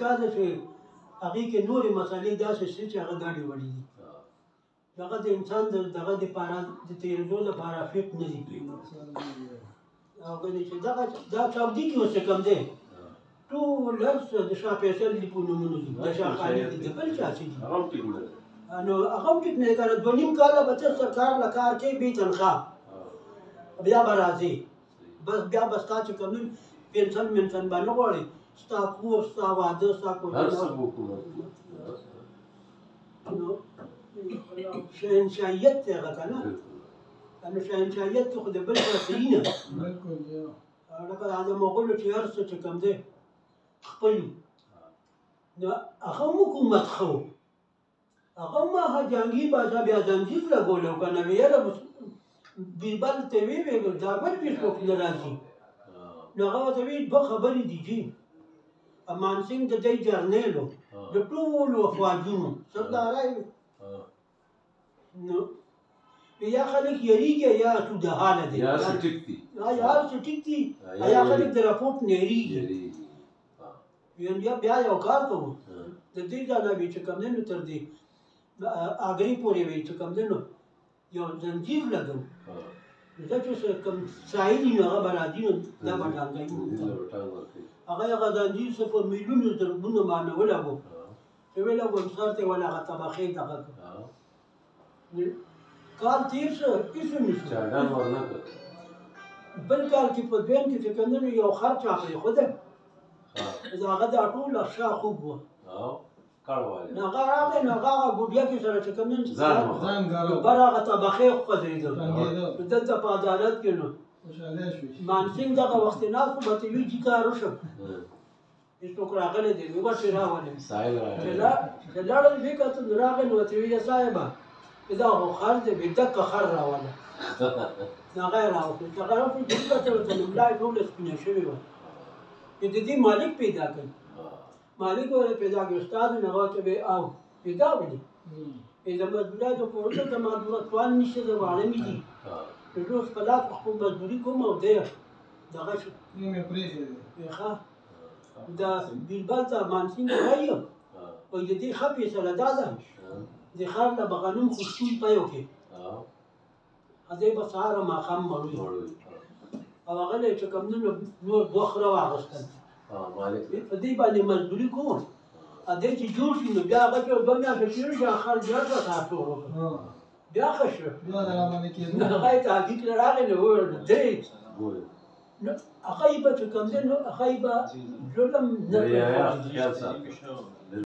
دا ده چې هغې کې نورې مسالې داسې شته چې هغه ګډې وړې دي. دغه د انسان دغه دپاره د تېرېدو لپاره فټ نه دي. او ګنې چې دا چاودي کې اوس چې کوم دی ټول هر څه د شاه فیصل دي په نومونو دي، د شاه خالد دي، د بل چا څه دي. نو هغه هم ټیک نه دی که نه 2 نیم کاله به ته سرکار له کار کوې بې تنخواه، بیا به راځې بس بیا به ستا چې کوم پنسن منسن به نه غواړې، ستا کور ستا واده ستا نو شهنشاهیت دی هغه که نه. نو شهنشاهیت کې خو د بل چا صحیح نه لکه د مغولو چې هر څه چې کوم دی خپل نو هغه هم حکومت ښه و، هغه هم جهانګیر بادشاه بیا زنځیر لګولی و که نه وی یاره بیربل ته ویې دا بل هېڅوک نه راځي. نو هغه ورته ویل 2 خبرې دي جي امان سنګ د دی جرنیل و د ټولو افواجونو سردارای نو یا خلک یریږي یا سودهاله دی یا څه ټیک دي یا خلک د راپورټ نه یریږي. بیا یو کار کوو د دې ځایه وی چې کوم دی نو تر دې اګرې پورې وی چې کوم دی نو یو زنځیر لګو دا چې کوم ساحل نو هغه به راځي نو دا به ټانګوي هغه زنځیر څه په میلیونو ضربونه باندې ولګو چې ولګو سر ته ولا هغه طبقې دغه کال تیر شو هېڅ نه شو بل کال کې په دویم کې چې کوم دی نو یو خر چا پرېښوده هغه دا ټوله شا خوب وه نو هغه راغی نو هغه ګوډیا کې سره چې کوم دی بر هغه طبقې وخوځېده دلته په عدالت کې نو مانسینګ دغه وخت ناست و به ته وي جي کار وشو هېڅوک راغلی دی نو بس یې راولم چې لاړل ویې کتل نو راغی نو ورته ویل صاحبه دا خو خر دی بې دقه خر راوله نو هغه یې راوکړ چې هغه راوکړ چې وکتل ورته نو ملا یې ټوله سپینه شوې وه چې د دې مالک پیدا کړي مالک ورته پیدا کړي استاد نو هغه ورته ویې او پیدا ولې د مزدوراتو په وروسته د مزدورات توان نشته د واړه مې دي نو زه اوس په لاس خپل مزدوري کوم او دی دغه شو ښه دا بیربل ته مانسینګ وایي وایي د دې ښه فیصله دا ده د ښار له به غنم خوشبوي پیو کې هغې به سهار او ماښام مړوي او هغه له یې چې کوم دی نو نور 2 خره واخیستل په دې باندې مزدوري کوم دې چې جوړ شي نو بیا هغه چې 2 میاشتې تېرې شي هغه خر بیا تاسو وکړه بیا ښه شو نو هغه یې تحقیق نه راغی نو وویل دی نو هغه یې به چې کوم دی نو هغه یې به ظلم نه